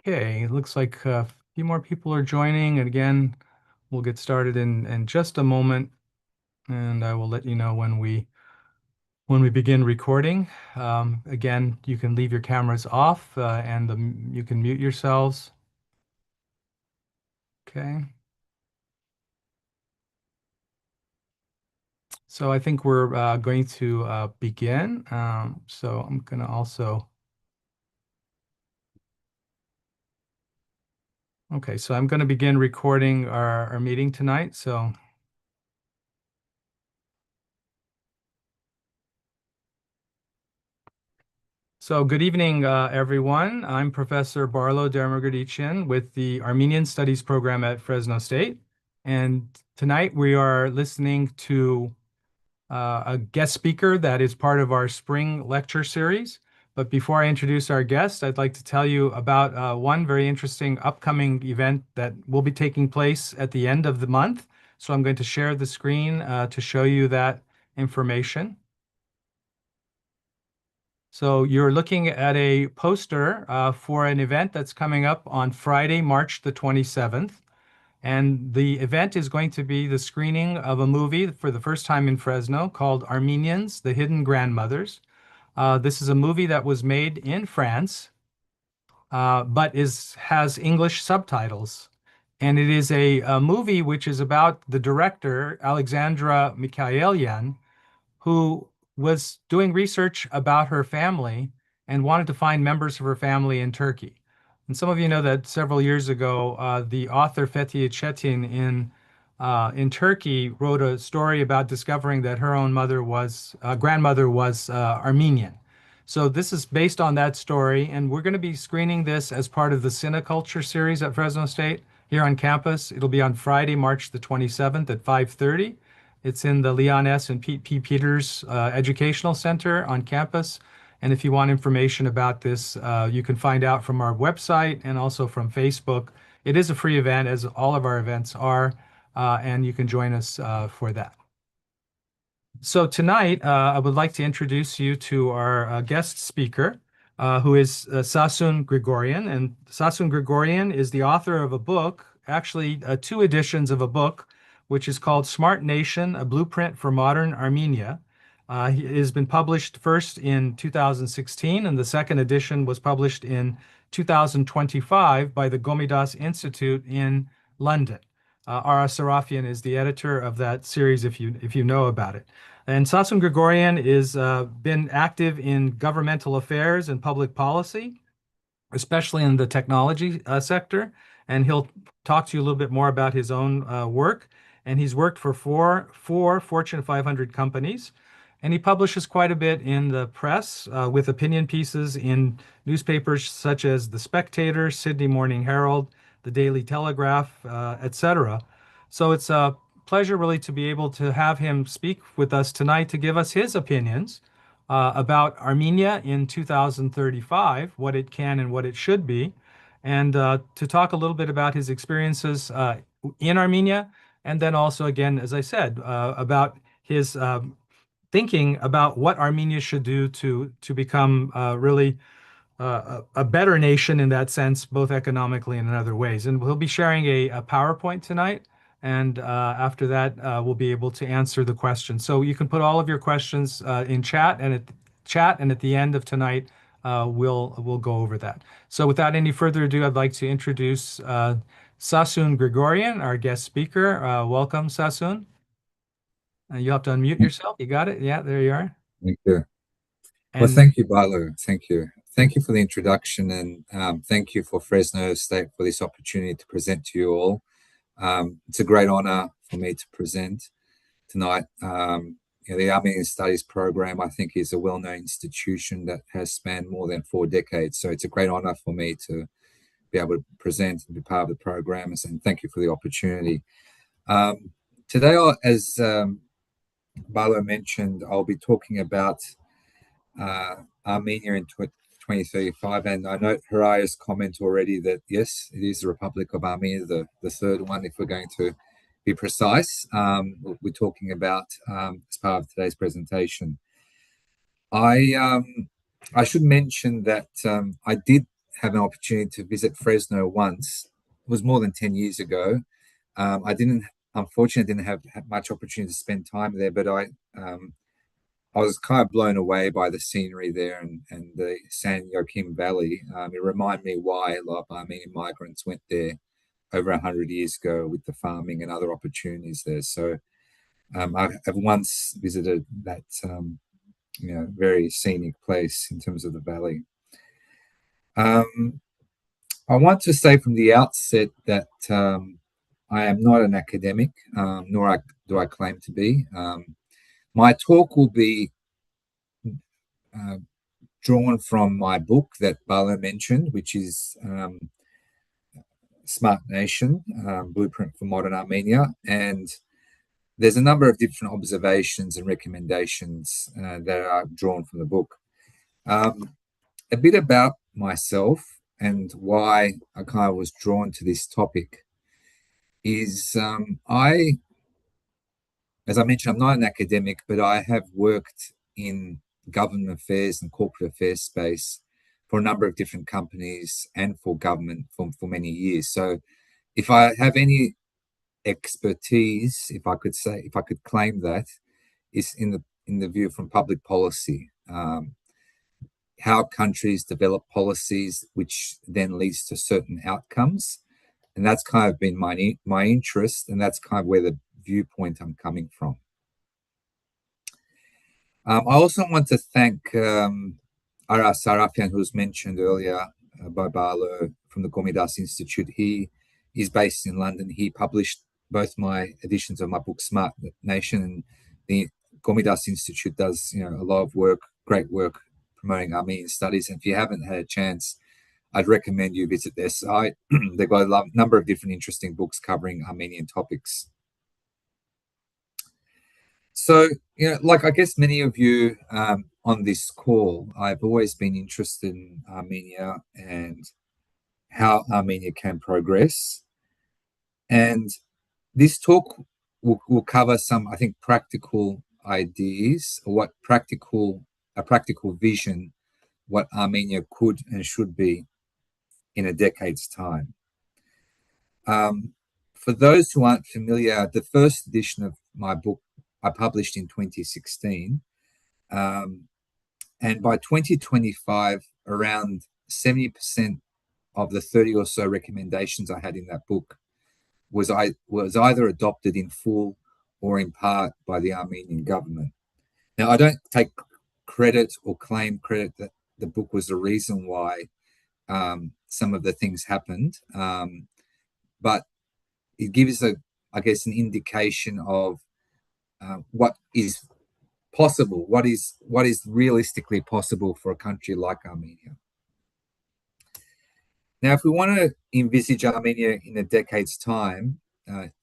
Okay, it looks like a few more people are joining, and again, we'll get started in just a moment, and I will let you know when we begin recording. Again, you can leave your cameras off, and you can mute yourselves. Okay. So I think we're going to begin. So I'm going to also. Okay, so I'm going to begin recording our meeting tonight. So good evening, everyone. I'm Professor Barlow Dermagrdician with the Armenian Studies program at Fresno State. And tonight we are listening to a guest speaker that is part of our spring lecture series. But before I introduce our guest, I'd like to tell you about one very interesting upcoming event that will be taking place at the end of the month. So I'm going to share the screen to show you that information. So you're looking at a poster for an event that's coming up on Friday, March the 27th. And the event is going to be the screening of a movie for the first time in Fresno called Armenians, The Hidden Grandmothers. This is a movie that was made in France, but has English subtitles. And it is a movie which is about the director, Alexandra Mikhaelian, who was doing research about her family and wanted to find members of her family in Turkey. And some of you know that several years ago, the author Fethiye Çetin in Turkey wrote a story about discovering that her own grandmother was Armenian. So this is based on that story, and we're going to be screening this as part of the Cineculture series at Fresno State here on campus. It'll be on Friday, March the 27th at 5:30. It's in the Leon S. and Pete P. Peters Educational Center on campus. And if you want information about this, you can find out from our website and also from Facebook. It is a free event, as all of our events are, and you can join us for that. So tonight, I would like to introduce you to our guest speaker, who is Sassoon Grigorian. And Sassoon Grigorian is the author of a book, actually two editions of a book, which is called Smart Nation, A Blueprint for Modern Armenia. It has been published first in 2016, and the second edition was published in 2025 by the Gomidas Institute in London. Ara Sarafian is the editor of that series, if you know about it. And Sasson Grigorian is been active in governmental affairs and public policy, especially in the technology sector. And he'll talk to you a little bit more about his own work. And he's worked for four Fortune 500 companies. And he publishes quite a bit in the press with opinion pieces in newspapers such as The Spectator, Sydney Morning Herald, The Daily Telegraph, etc. So it's a pleasure really to be able to have him speak with us tonight to give us his opinions about Armenia in 2035, what it can and what it should be, and to talk a little bit about his experiences in Armenia, and then also, again, as I said, about his thinking about what Armenia should do to become really a better nation in that sense, both economically and in other ways. And we'll be sharing a PowerPoint tonight. And after that, we'll be able to answer the questions. So you can put all of your questions in chat, and at the end of tonight, we'll go over that. So without any further ado, I'd like to introduce Sassoon Grigorian, our guest speaker. Welcome, Sassoon. You'll have to unmute yourself. You got it? Yeah, there you are. Thank you. Well, And thank you, Barlow. Thank you. Thank you for the introduction, and thank you for Fresno State for this opportunity to present to you all. It's a great honor for me to present tonight. The Armenian Studies program, I think, is a well-known institution that has spanned more than 4 decades. So it's a great honor for me to be able to present and be part of the program. And thank you for the opportunity. Today, as Barlow mentioned, I'll be talking about Armenia in 2035. And I note Haraya's comment already that, yes, it is the Republic of Armenia, the third one, if we're going to be precise. We're talking about as part of today's presentation. I should mention that I did have an opportunity to visit Fresno once. It was more than 10 years ago. I didn't, unfortunately, didn't have much opportunity to spend time there, but I was kind of blown away by the scenery there and the San Joaquin Valley. It reminded me why a lot of Armenian migrants went there over 100 years ago with the farming and other opportunities there. So I've once visited that very scenic place in terms of the valley. I want to say from the outset that I am not an academic, nor do I claim to be. My talk will be drawn from my book that Bala mentioned, which is Smart Nation, Blueprint for Modern Armenia. And there's a number of different observations and recommendations that are drawn from the book. A bit about myself and why I kind of was drawn to this topic is as I mentioned, I'm not an academic, but I have worked in government affairs and corporate affairs space for a number of different companies and for government for many years. So if I have any expertise, if I could claim that, is in the view from public policy, how countries develop policies, which then leads to certain outcomes, and that's kind of been my interest, and that's kind of where the viewpoint I'm coming from. I also want to thank Aras Sarafian, who was mentioned earlier by Barlow from the Gomidas Institute. He is based in London. He published both my editions of my book, Smart Nation, and the Gomidas Institute does a lot of work, great work, promoting Armenian studies. And if you haven't had a chance, I'd recommend you visit their site. They've got a number of different interesting books covering Armenian topics. So, like I guess many of you on this call, I've always been interested in Armenia and how Armenia can progress. And this talk will cover some, I think, practical ideas, or a practical vision, what Armenia could and should be in a decade's time. For those who aren't familiar, the first edition of my book I published in 2016. And by 2025, around 70% of the 30 or so recommendations I had in that book was either adopted in full or in part by the Armenian government. Now, I don't take credit or claim credit that the book was the reason why some of the things happened, but it gives an indication of what is possible, what is realistically possible for a country like Armenia. Now, if we want to envisage Armenia in a decade's time,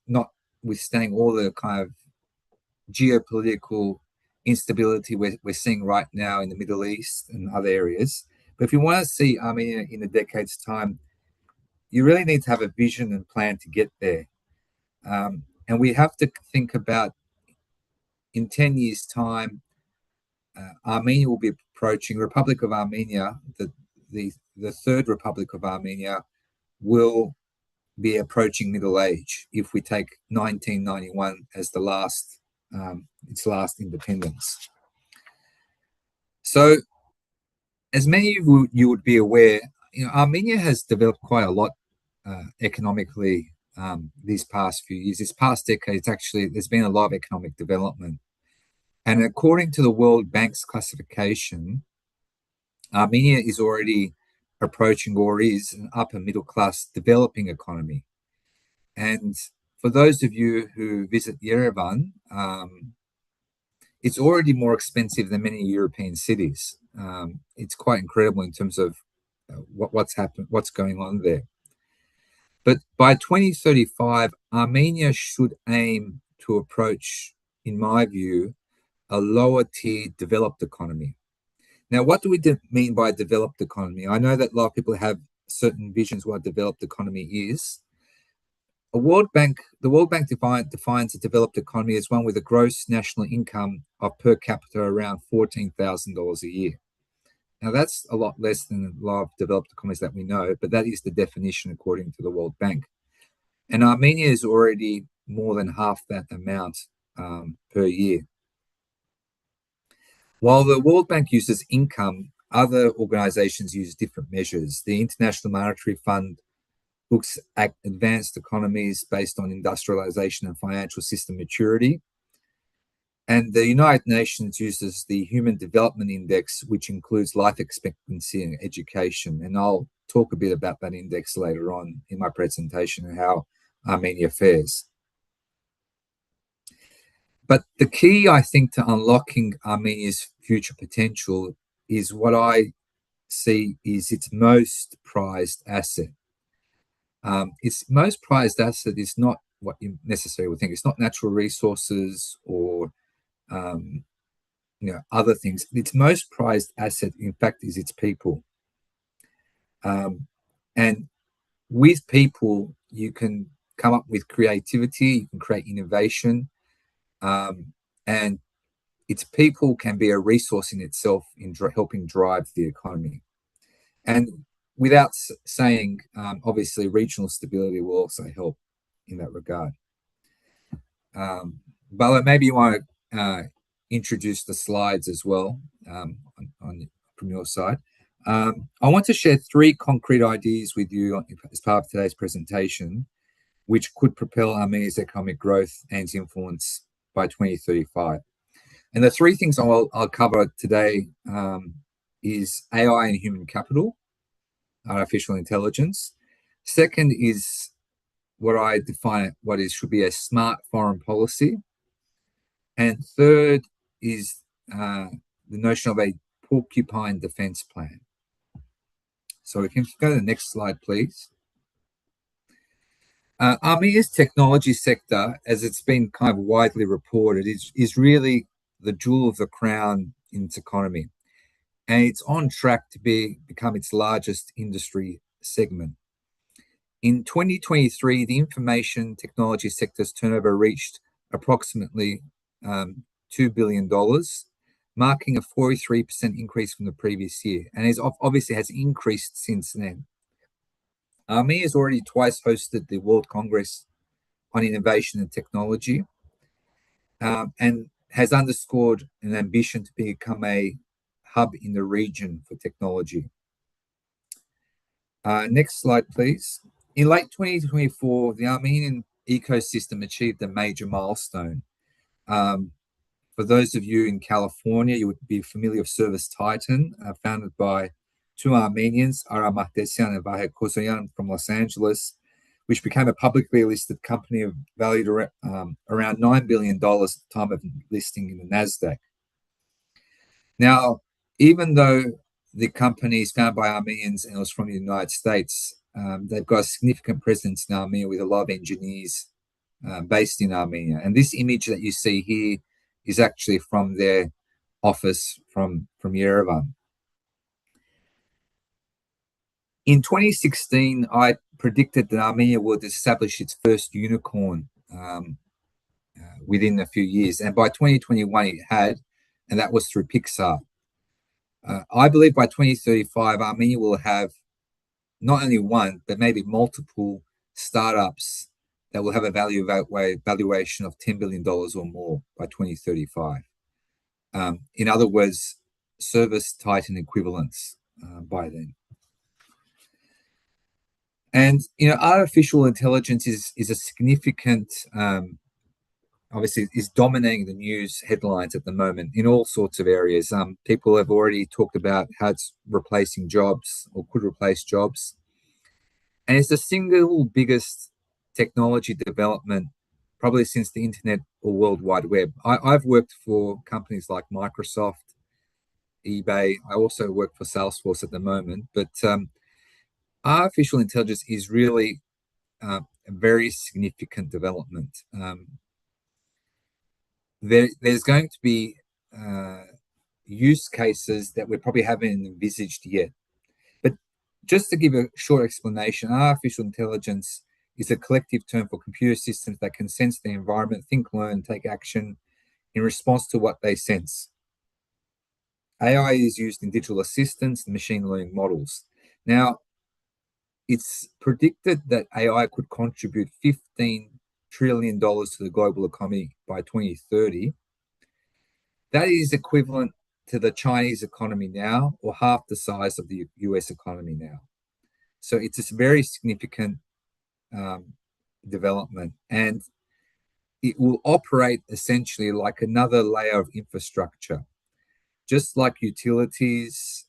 notwithstanding all the kind of geopolitical instability we're seeing right now in the Middle East and other areas, but if you want to see Armenia in a decade's time, you really need to have a vision and plan to get there. And we have to think about, in 10 years' time, Armenia will be approaching Republic of Armenia, the third Republic of Armenia will be approaching middle age if we take 1991 as its last independence. So, as many of you would be aware, Armenia has developed quite a lot economically these past few years. This past decade, there's been a lot of economic development. And according to the World Bank's classification, Armenia is already approaching, or is, an upper middle class developing economy. And for those of you who visit Yerevan, it's already more expensive than many European cities. It's quite incredible in terms of what's going on there. But by 2035, Armenia should aim to approach, in my view, a lower tier developed economy. Now, what do we mean by developed economy? I know that a lot of people have certain visions what a developed economy is. The World Bank defines a developed economy as one with a gross national income of per capita around $14,000 a year. Now, that's a lot less than a lot of developed economies that we know, but that is the definition according to the World Bank. And Armenia is already more than half that amount per year. While the World Bank uses income, other organizations use different measures. The International Monetary Fund looks at advanced economies based on industrialization and financial system maturity. And the United Nations uses the Human Development Index, which includes life expectancy and education. And I'll talk a bit about that index later on in my presentation and how Armenia fares. But the key, I think, to unlocking Armenia's future potential is what I see is its most prized asset. Its most prized asset is not what you necessarily would think. It's not natural resources or other things. Its most prized asset, in fact, is its people. And with people, you can come up with creativity, you can create innovation, and its people can be a resource in itself in helping drive the economy. And without saying, obviously, regional stability will also help in that regard. Bala, maybe you want to introduce the slides as well from your side. I want to share 3 concrete ideas with you as part of today's presentation, which could propel Armenia's economic growth and influence by 2035. And the 3 things I'll cover today is AI and human capital, artificial intelligence. Second is what I define should be a smart foreign policy. And third is the notion of a porcupine defense plan. So we can go to the next slide, please. Armenia's technology sector, as it's been kind of widely reported, is really the jewel of the crown in its economy. And it's on track to become its largest industry segment. In 2023, the information technology sector's turnover reached approximately $2 billion, marking a 43% increase from the previous year, and obviously has increased since then. Armenia has already twice hosted the World Congress on Innovation and Technology, and has underscored an ambition to become a hub in the region for technology. Next slide, please. In late 2024, the Armenian ecosystem achieved a major milestone. For those of you in California, you would be familiar with Service Titan, founded by 2 Armenians, Ara Mahdessian and Vahe Kozoyan from Los Angeles, which became a publicly listed company valued around $9 billion at the time of listing in the NASDAQ. Now, even though the company is founded by Armenians and it was from the United States, they've got a significant presence in Armenia with a lot of engineers based in Armenia. And this image that you see here is actually from their office from Yerevan. In 2016, I predicted that Armenia would establish its first unicorn within a few years. And by 2021, it had, and that was through Picsart. I believe by 2035, Armenia will have not only one, but maybe multiple startups that will have a valuation of $10 billion or more by 2035. In other words, Service Titan equivalents by then. And, artificial intelligence is a significant, obviously, is dominating the news headlines at the moment in all sorts of areas. People have already talked about how it's replacing jobs or could replace jobs. And it's the single biggest technology development probably since the internet or World Wide Web. I've worked for companies like Microsoft, eBay. I also work for Salesforce at the moment. But artificial intelligence is really a very significant development. There's going to be use cases that we probably haven't envisaged yet. But just to give a short explanation, artificial intelligence is a collective term for computer systems that can sense the environment, think, learn, take action in response to what they sense. AI is used in digital assistants and machine learning models. Now, it's predicted that AI could contribute $15 trillion to the global economy by 2030. That is equivalent to the Chinese economy now, or half the size of the US economy now. So it's a very significant development, and it will operate essentially like another layer of infrastructure, just like utilities,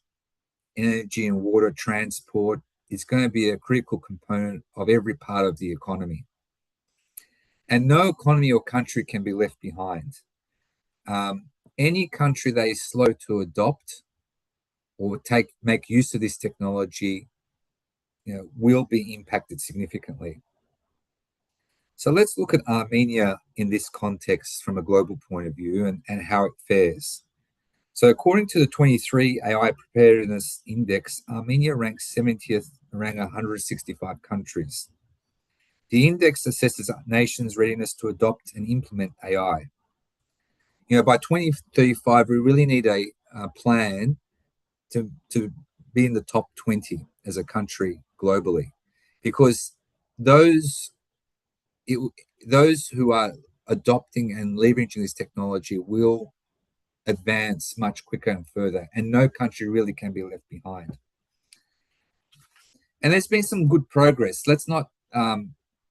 energy and water transport. It's going to be a critical component of every part of the economy. And no economy or country can be left behind. Any country that is slow to adopt or make use of this technology, will be impacted significantly. So let's look at Armenia in this context from a global point of view and how it fares. So according to the 23 AI Preparedness Index, Armenia ranks 70th around 165 countries. The index assesses nations' readiness to adopt and implement AI. By 2035, we really need a plan to be in the top 20 as a country globally, because those who are adopting and leveraging this technology will advance much quicker and further, and no country really can be left behind. And there's been some good progress. Let's not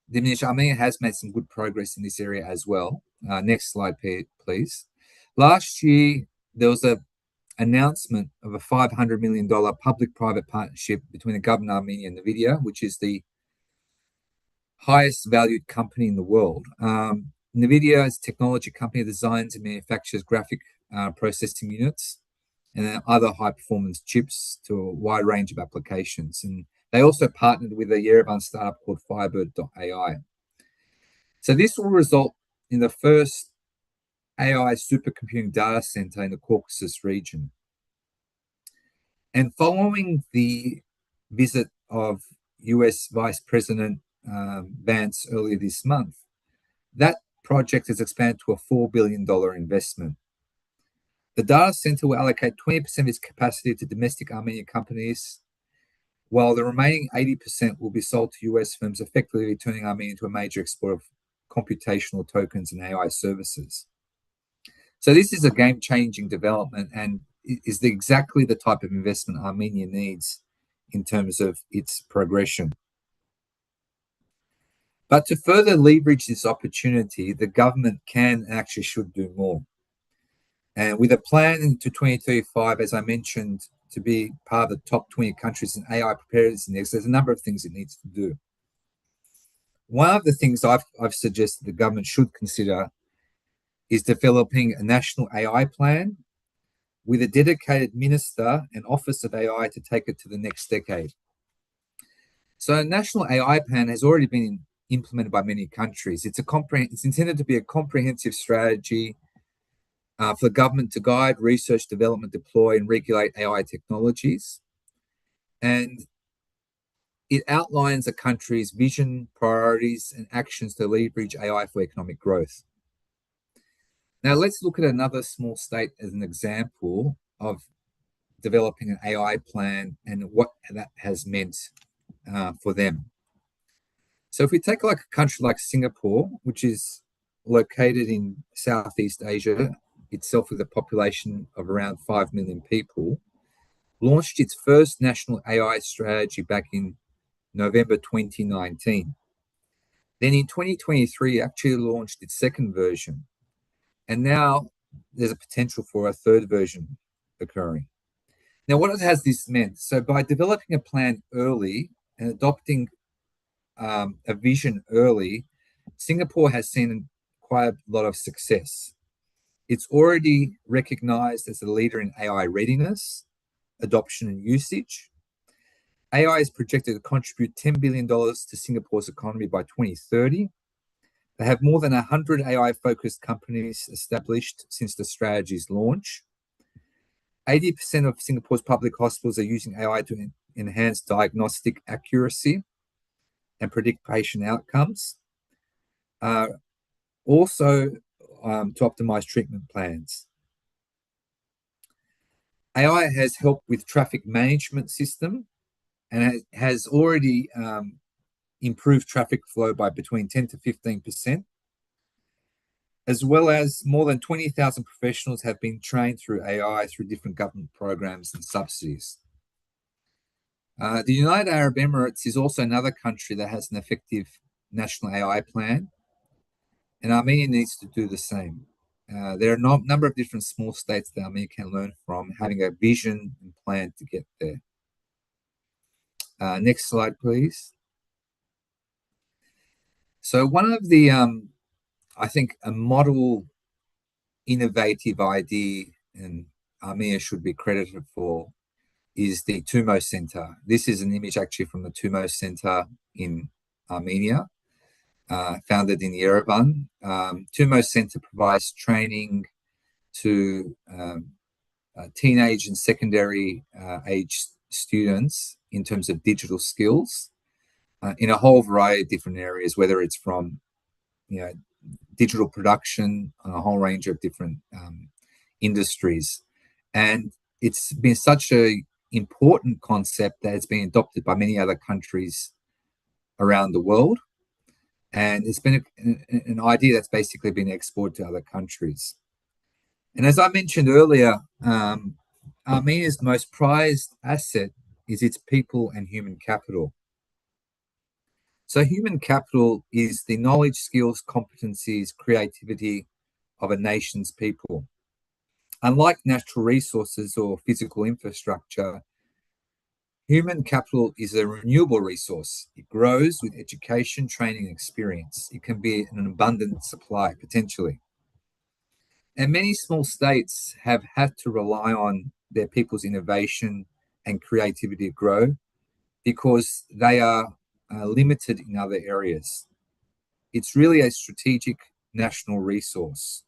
diminish. Armenia has made some good progress in this area as well. Next slide, please. Last year, there was an announcement of a $500 million public-private partnership between the government of Armenia and NVIDIA, which is the highest valued company in the world. NVIDIA is a technology company that designs and manufactures graphic processing units and then other high-performance chips to a wide range of applications. And they also partnered with a Yerevan startup called behaviour.The. So this will result in the first AI supercomputing data center in the Caucasus region. And following the visit of US Vice President Vance earlier this month, that project has expanded to a $4 billion investment. The data center will allocate 20% of its capacity to domestic Armenian companies, while the remaining 80% will be sold to US firms, effectively turning Armenia into a major exporter of computational tokens and AI services. So this is a game-changing development and is exactly the type of investment Armenia needs in terms of its progression. But to further leverage this opportunity, the government can and actually should do more. And with a plan to 2035, as I mentioned, to be part of the top 20 countries in AI preparedness index, there's a number of things it needs to do. One of the things I've suggested the government should consider is developing a national AI plan with a dedicated minister and office of AI to take it to the next decade. So a national AI plan has already been implemented by many countries. It's intended to be a comprehensive strategy for the government to guide research, development, deploy, and regulate AI technologies. And it outlines a country's vision, priorities, and actions to leverage AI for economic growth. Now, let's look at another small state as an example of developing an AI plan and what that has meant for them. So if we take like a country like Singapore, which is located in Southeast Asia, itself with a population of around 5 million people, launched its first national AI strategy back in November 2019. Then in 2023, actually launched its second version. And now there's a potential for a third version occurring. Now, what has this meant? So by developing a plan early and adopting a vision early, Singapore has seen quite a lot of success. It's already recognized as a leader in AI readiness, adoption, and usage. AI is projected to contribute $10 billion to Singapore's economy by 2030. They have more than 100 AI-focused companies established since the strategy's launch. 80% of Singapore's public hospitals are using AI to enhance diagnostic accuracy and predict patient outcomes. Also, to optimize treatment plans. AI has helped with traffic management system and has already improved traffic flow by between 10 to 15%, as well as more than 20,000 professionals have been trained through AI through different government programs and subsidies. The United Arab Emirates is also another country that has an effective national AI plan, and Armenia needs to do the same. There are a number of different small states that Armenia can learn from, having a vision and plan to get there. Next slide, please. So one of the, I think, a model innovative idea, and Armenia should be credited for, is the Tumos Center. This is an image actually from the Tumos Center in Armenia, founded in Yerevan. Tumos Center provides training to teenage and secondary age students in terms of digital skills in a whole variety of different areas, whether it's from digital production on a whole range of different industries. And it's been such an important concept that it's been adopted by many other countries around the world. And it's been an idea that's basically been exported to other countries. And as I mentioned earlier, Armenia's most prized asset is its people and human capital. So human capital is the knowledge, skills, competencies, creativity of a nation's people. Unlike natural resources or physical infrastructure, human capital is a renewable resource. It grows with education, training, and experience. It can be an abundant supply, potentially. And many small states have had to rely on their people's innovation and creativity to grow because they are limited in other areas. It's really a strategic national resource.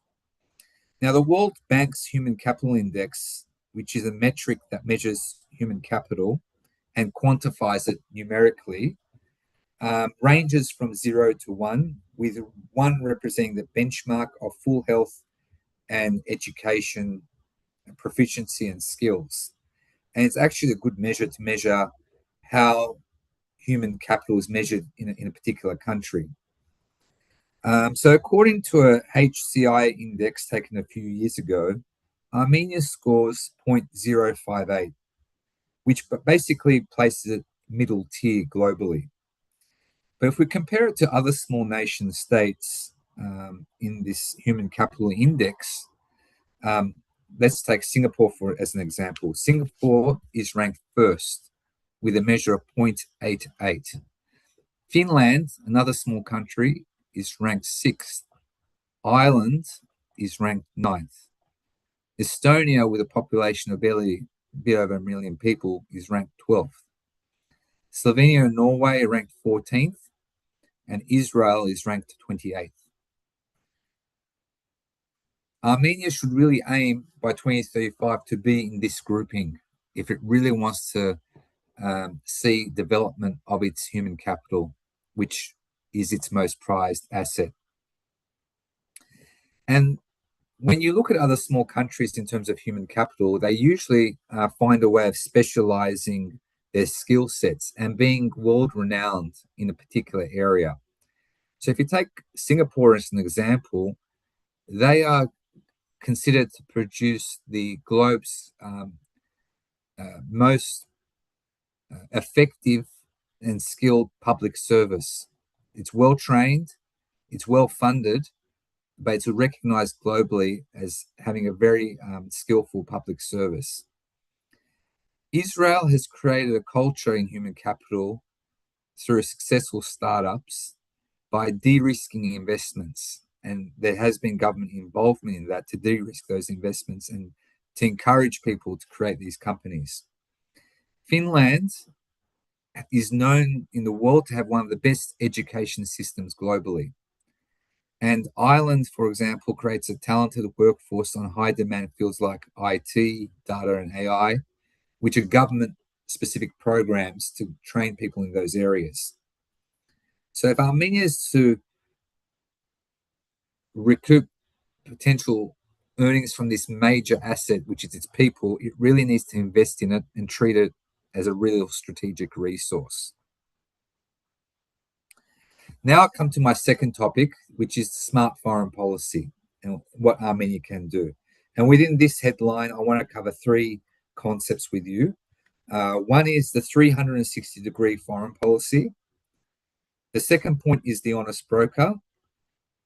Now, the World Bank's Human Capital Index, which is a metric that measures human capital and quantifies it numerically, ranges from 0 to 1, with 1 representing the benchmark of full health and education, proficiency, and skills. And it's actually a good measure to measure how human capital is measured in a particular country. So according to a HCI index taken a few years ago, Armenia scores 0.058, which basically places it middle tier globally. But if we compare it to other small nation states in this human capital index, let's take Singapore as an example. Singapore is ranked first with a measure of 0.88. Finland, another small country, is ranked 6th. Ireland is ranked 9th. Estonia, with a population of barely a bit over 1 million people, is ranked 12th. Slovenia and Norway are ranked 14th, and Israel is ranked 28th. Armenia should really aim by 2035 to be in this grouping if it really wants to see development of its human capital, which is its most prized asset. And when you look at other small countries in terms of human capital, they usually find a way of specializing their skill sets and being world-renowned in a particular area. So if you take Singapore as an example, they are considered to produce the globe's most effective and skilled public service. It's well-trained, it's well-funded, but it's recognized globally as having a very skillful public service. Israel has created a culture in human capital through successful startups by de-risking investments. And there has been government involvement in that to de-risk those investments and to encourage people to create these companies. Finland is known in the world to have one of the best education systems globally. And Ireland, for example, creates a talented workforce on high demand fields like IT, data, and AI, which are government-specific programs to train people in those areas. So if Armenia is to recoup potential earnings from this major asset, which is its people, it really needs to invest in it and treat it as a real strategic resource. Now I come to my second topic, which is smart foreign policy and what Armenia can do. And within this headline, I want to cover three concepts with you. One is the 360-degree foreign policy. The second point is the honest broker.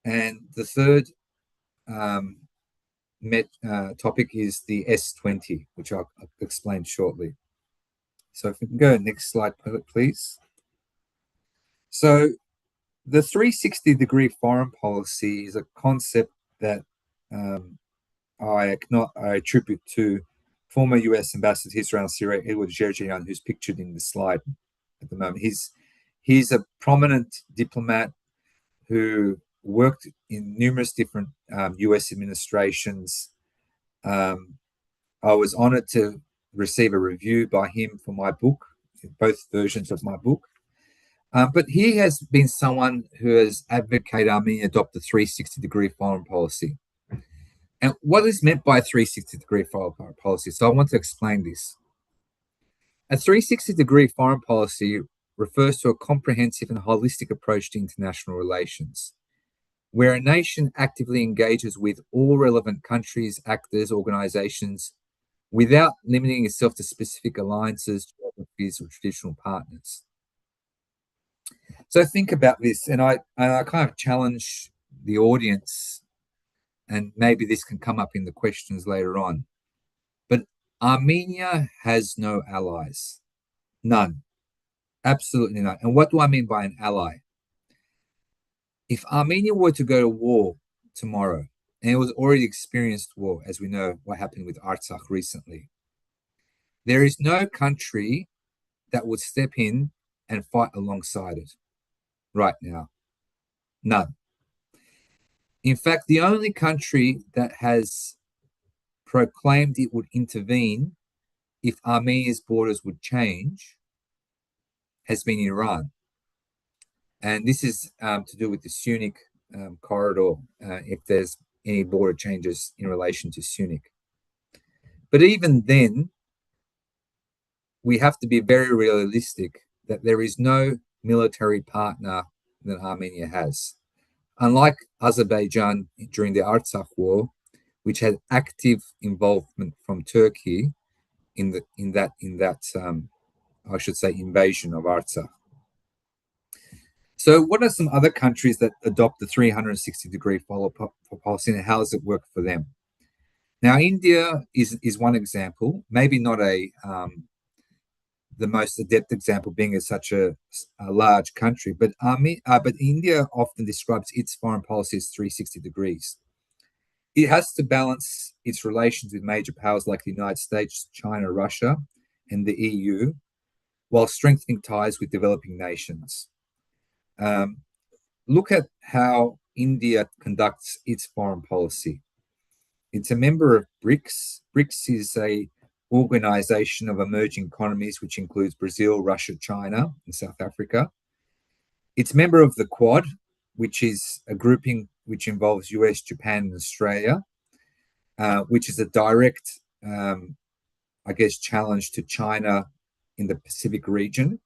And the third topic is the S20, which I'll explain shortly. So if we can go next slide, please. So the 360-degree foreign policy is a concept that I attribute to former US Ambassador to Israel and Syria, Edward Gergian, who's pictured in the slide at the moment. He's a prominent diplomat who worked in numerous different US administrations. I was honored to receive a review by him for my book, both versions of my book. But he has been someone who has advocated Armenia adopt a 360-degree foreign policy. And what is meant by a 360-degree foreign policy? So I want to explain this. A 360-degree foreign policy refers to a comprehensive and holistic approach to international relations, where a nation actively engages with all relevant countries, actors, organizations, without limiting itself to specific alliances, geographies, or traditional partners. So think about this, and I kind of challenge the audience, and maybe this can come up in the questions later on. But Armenia has no allies. None. Absolutely none. And what do I mean by an ally? If Armenia were to go to war tomorrow, and it was already experienced war, as we know what happened with Artsakh recently, there is no country that would step in and fight alongside it right now. None. In fact, the only country that has proclaimed it would intervene if Armenia's borders would change has been Iran. And this is to do with the Sunni corridor, if there's any border changes in relation to Sunni. But even then, we have to be very realistic that there is no military partner that Armenia has. Unlike Azerbaijan during the Artsakh War, which had active involvement from Turkey in that I should say invasion of Artsakh. So what are some other countries that adopt the 360-degree policy, and how does it work for them? Now, India is one example, maybe not the most adept example, being as such a large country, but India often describes its foreign policy as 360 degrees. It has to balance its relations with major powers like the United States, China, Russia, and the EU, while strengthening ties with developing nations. Look at how India conducts its foreign policy. It's a member of BRICS. BRICS is a organization of emerging economies, which includes Brazil, Russia, China, and South Africa. It's a member of the Quad, which is a grouping which involves US, Japan, and Australia, which is a direct, challenge to China in the Pacific region.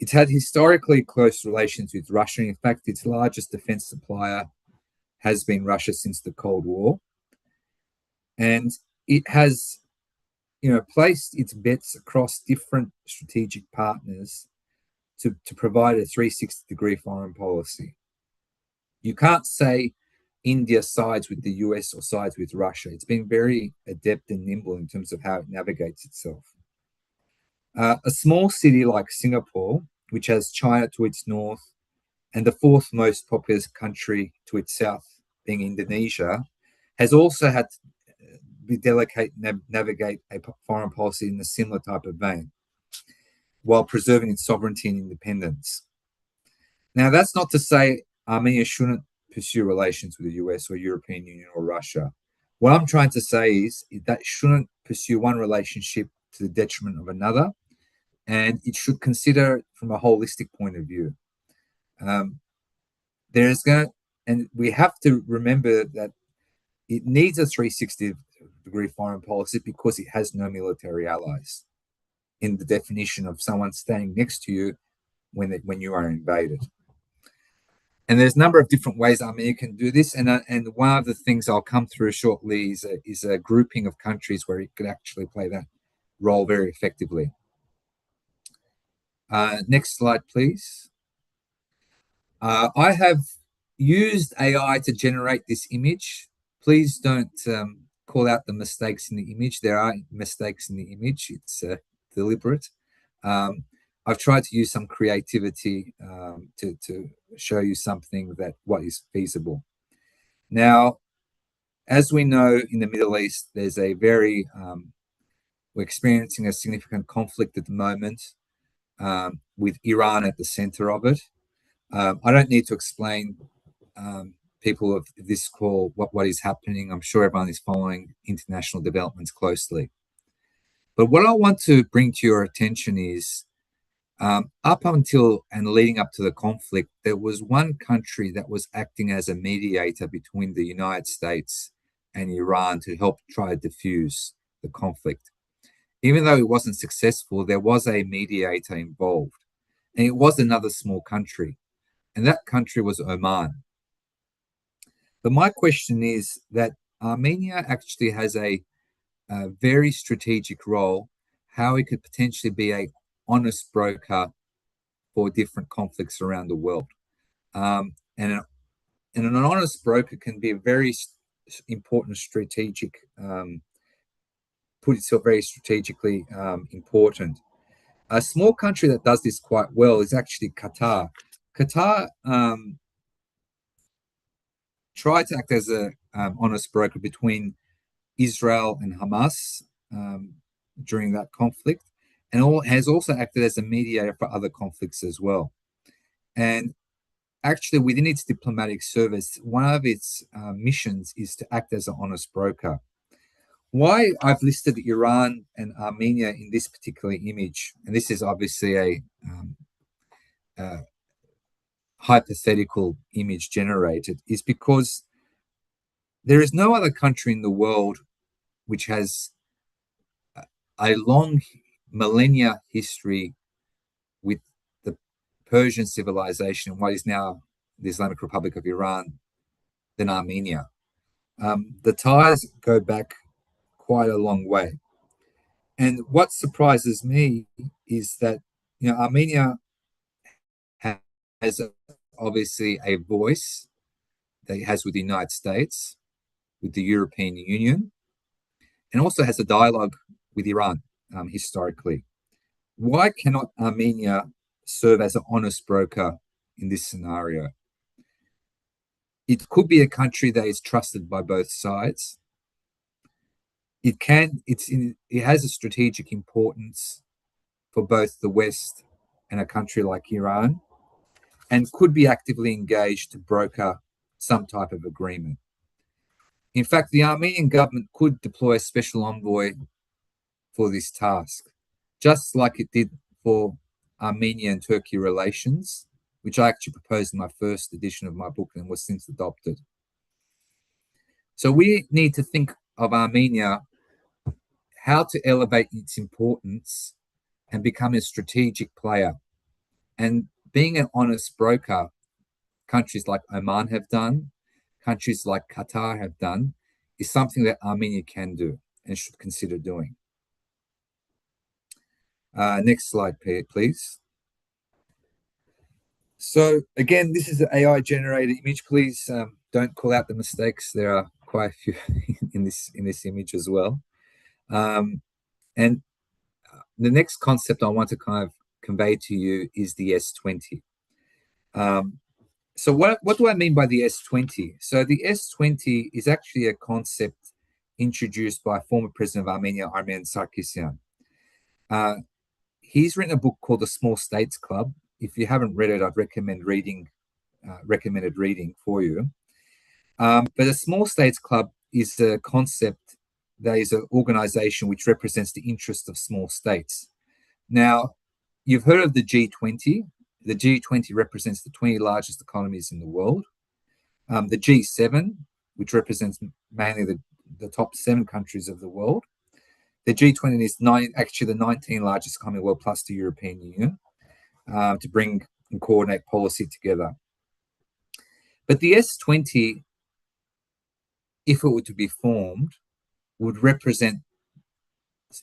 It's had historically close relations with Russia. In fact, its largest defense supplier has been Russia since the Cold War. And it has, placed its bets across different strategic partners to provide a 360-degree foreign policy. You can't say India sides with the US or sides with Russia. It's been very adept and nimble in terms of how it navigates itself. A small city like Singapore, which has China to its north and the fourth most populous country to its south, being Indonesia, has also had to navigate a foreign policy in a similar type of vein, while preserving its sovereignty and independence. Now, that's not to say Armenia shouldn't pursue relations with the US or European Union or Russia. What I'm trying to say is that it shouldn't pursue one relationship to the detriment of another, and it should consider from a holistic point of view. And we have to remember that It needs a 360-degree foreign policy because it has no military allies in the definition of someone standing next to you when you are invaded. And there's a number of different ways Armenia can do this. And one of the things I'll come through shortly is a grouping of countries where it could actually play that role very effectively. Next slide, please. I have used AI to generate this image. Please don't call out the mistakes in the image. There are mistakes in the image. It's deliberate. I've tried to use some creativity to show you something what is feasible. Now, as we know, in the Middle East, there's a we're experiencing a significant conflict at the moment with Iran at the center of it. I don't need to explain people of this call what is happening. I'm sure everyone is following international developments closely. But what I want to bring to your attention is up until and leading up to the conflict, there was one country that was acting as a mediator between the United States and Iran to help try to diffuse the conflict. Even though it wasn't successful, there was a mediator involved, and it was another small country, and that country was Oman. But my question is that Armenia actually has a very strategic role, how it could potentially be a honest broker for different conflicts around the world. And an honest broker can be a very important strategic, put itself very strategically important. A small country that does this quite well is actually Qatar. Qatar tried to act as an honest broker between Israel and Hamas during that conflict, and has also acted as a mediator for other conflicts as well. And actually, within its diplomatic service, one of its missions is to act as an honest broker. Why I've listed Iran and Armenia in this particular image, and this is obviously a hypothetical image generated, is because there is no other country in the world which has a long millennia history with the Persian civilization and what is now the Islamic Republic of Iran than Armenia. The ties go back quite a long way. And what surprises me is that Armenia has obviously a voice that it has with the United States, with the European Union, and also has a dialogue with Iran historically. Why cannot Armenia serve as an honest broker in this scenario? It could be a country that is trusted by both sides. It has a strategic importance for both the West and a country like Iran, and could be actively engaged to broker some type of agreement. In fact, the Armenian government could deploy a special envoy for this task, just like it did for Armenia and Turkey relations, which I actually proposed in my first edition of my book and was since adopted. So we need to think of Armenia, how to elevate its importance and become a strategic player. And being an honest broker, countries like Oman have done, countries like Qatar have done, is something that Armenia can do and should consider doing. Next slide, please. So again, this is an AI-generated image. Please don't call out the mistakes. There are quite a few in this image as well. And the next concept I want to kind of convey to you is the S20. So what do I mean by the S20? So the S20 is actually a concept introduced by former president of Armenia, Armen Sarkisyan. He's written a book called The Small States Club. If you haven't read it, I'd recommended reading for you. But the Small States Club is a concept that is an organization which represents the interests of small states. Now, you've heard of the G20. The G20 represents the 20 largest economies in the world. The G7 which represents mainly the top 7 countries of the world. The G20 is actually the 19 largest economy in the world, plus the European Union, to bring and coordinate policy together. But the S20, if it were to be formed, would represent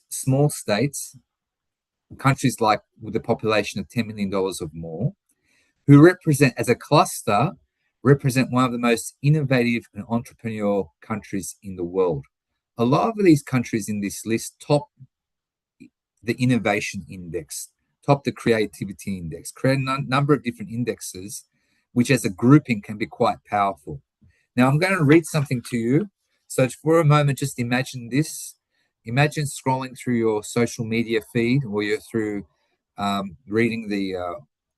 small states, countries like with a population of $10 million or more, who represent, as a cluster, represent one of the most innovative and entrepreneurial countries in the world. A lot of these countries in this list top the innovation index, top the creativity index, create a number of different indexes, which as a grouping can be quite powerful. Now, I'm going to read something to you. So for a moment, just imagine this. Imagine scrolling through your social media feed, or you're through reading the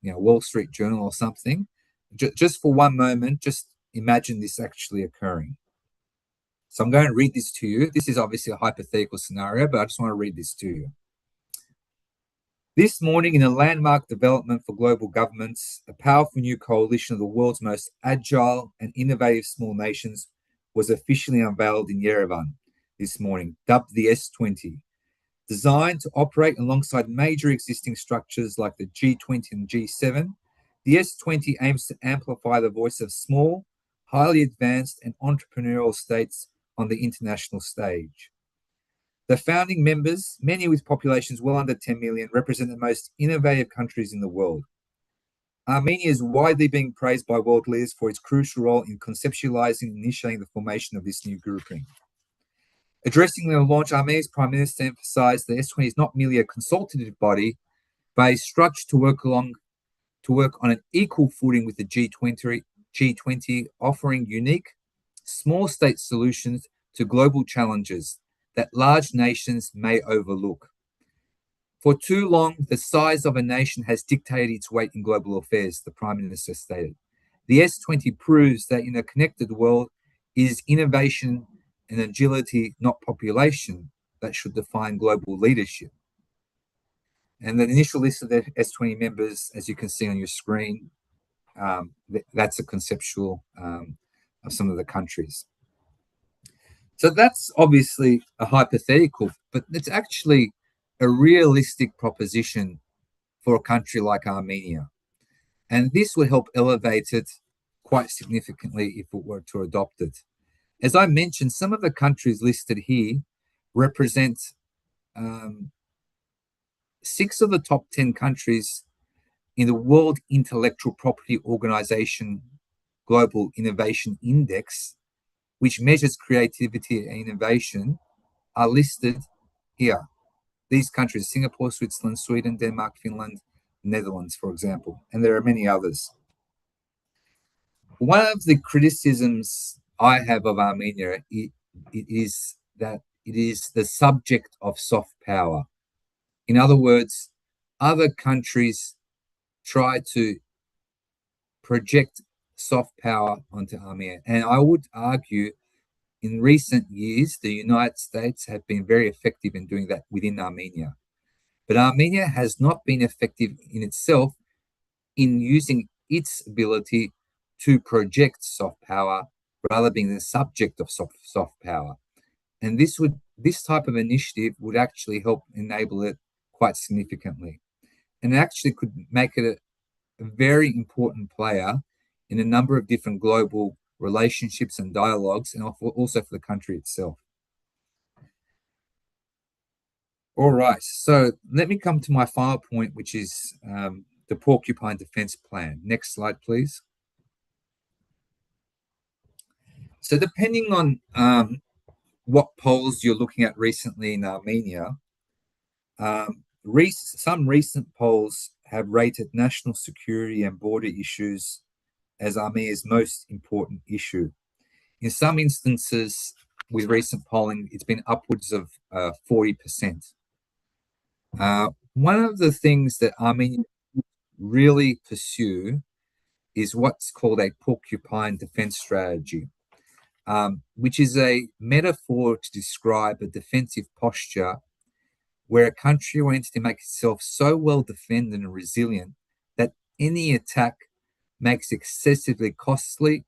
Wall Street Journal or something. Just for one moment, just imagine this actually occurring. So I'm going to read this to you. This is obviously a hypothetical scenario, but I just want to read this to you. This morning, in a landmark development for global governments, a powerful new coalition of the world's most agile and innovative small nations was officially unveiled in Yerevan this morning, dubbed the S20. Designed to operate alongside major existing structures like the G20 and G7, the S20 aims to amplify the voice of small, highly advanced and entrepreneurial states on the international stage. The founding members, many with populations well under 10 million, represent the most innovative countries in the world. Armenia is widely being praised by world leaders for its crucial role in conceptualizing and initiating the formation of this new grouping. Addressing the launch, Armenia's Prime Minister emphasized the S20 is not merely a consultative body, but a structure to work on an equal footing with the G20, offering unique, small state solutions to global challenges that large nations may overlook. For too long, the size of a nation has dictated its weight in global affairs, the Prime Minister stated. The S20 proves that in a connected world, it is innovation and agility, not population, that should define global leadership. And the initial list of the S20 members, as you can see on your screen, that's a conceptual of some of the countries. So that's obviously a hypothetical, but it's actually a realistic proposition for a country like Armenia. And this would help elevate it quite significantly if it were to adopt it. As I mentioned, some of the countries listed here represent 6 of the top 10 countries in the World Intellectual Property Organization Global Innovation Index, which measures creativity and innovation, are listed here. These countries: Singapore, Switzerland, Sweden, Denmark, Finland, Netherlands, for example, and there are many others. One of the criticisms I have of Armenia is that it is the subject of soft power. In other words, other countries try to project soft power onto Armenia. And I would argue in recent years, the United States have been very effective in doing that within Armenia. But Armenia has not been effective in itself in using its ability to project soft power rather being the subject of soft power. And this type of initiative would actually help enable it quite significantly. And it actually could make it a very important player in a number of different global relationships and dialogues, and also for the country itself. All right, so let me come to my final point, which is the Porcupine Defense Plan. Next slide, please. So depending on what polls you're looking at recently in Armenia, some recent polls have rated national security and border issues as Armenia's most important issue. In some instances, with recent polling, it's been upwards of 40%. One of the things that Armenia really pursue is what's called a porcupine defense strategy, which is a metaphor to describe a defensive posture where a country or entity makes itself so well defended and resilient that any attack makes excessively costly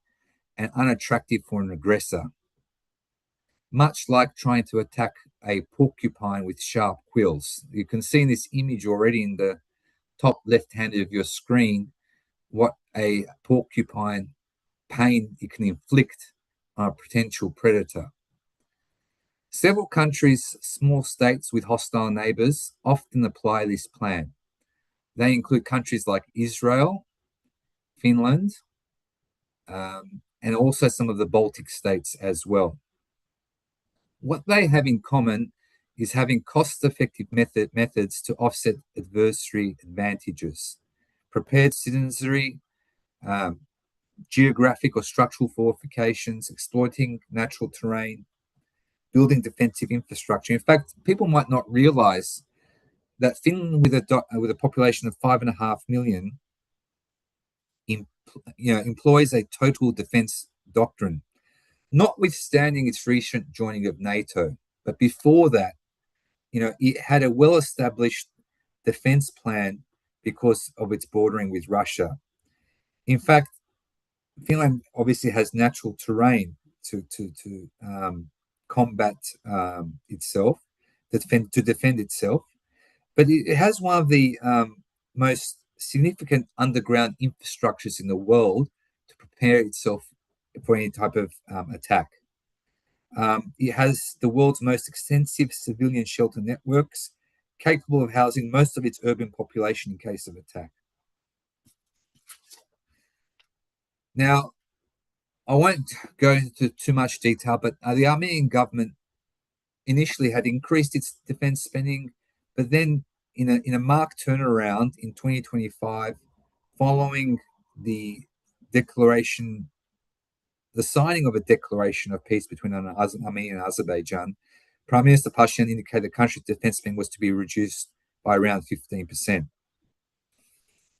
and unattractive for an aggressor, much like trying to attack a porcupine with sharp quills. You can see in this image already in the top left-hand of your screen what a porcupine pain it can inflict on a potential predator. Several countries, small states with hostile neighbours, often apply this plan. They include countries like Israel, Finland, and also some of the Baltic states as well. What they have in common is having cost-effective methods to offset adversary advantages, prepared citizenry, geographic or structural fortifications, exploiting natural terrain, building defensive infrastructure. In fact, people might not realize that Finland, with a population of 5.5 million, employs a total defense doctrine, notwithstanding its recent joining of NATO. But before that, it had a well-established defense plan because of its bordering with Russia. In fact, Finland obviously has natural terrain to combat itself, to defend itself, but it has one of the most significant underground infrastructures in the world to prepare itself for any type of attack. It has the world's most extensive civilian shelter networks, capable of housing most of its urban population in case of attack. Now, I won't go into too much detail, but the Armenian government initially had increased its defense spending, but then in a marked turnaround in 2025, following the signing of a declaration of peace between Armenia and Azerbaijan, Prime Minister Pashinyan indicated the country's defense spending was to be reduced by around 15%.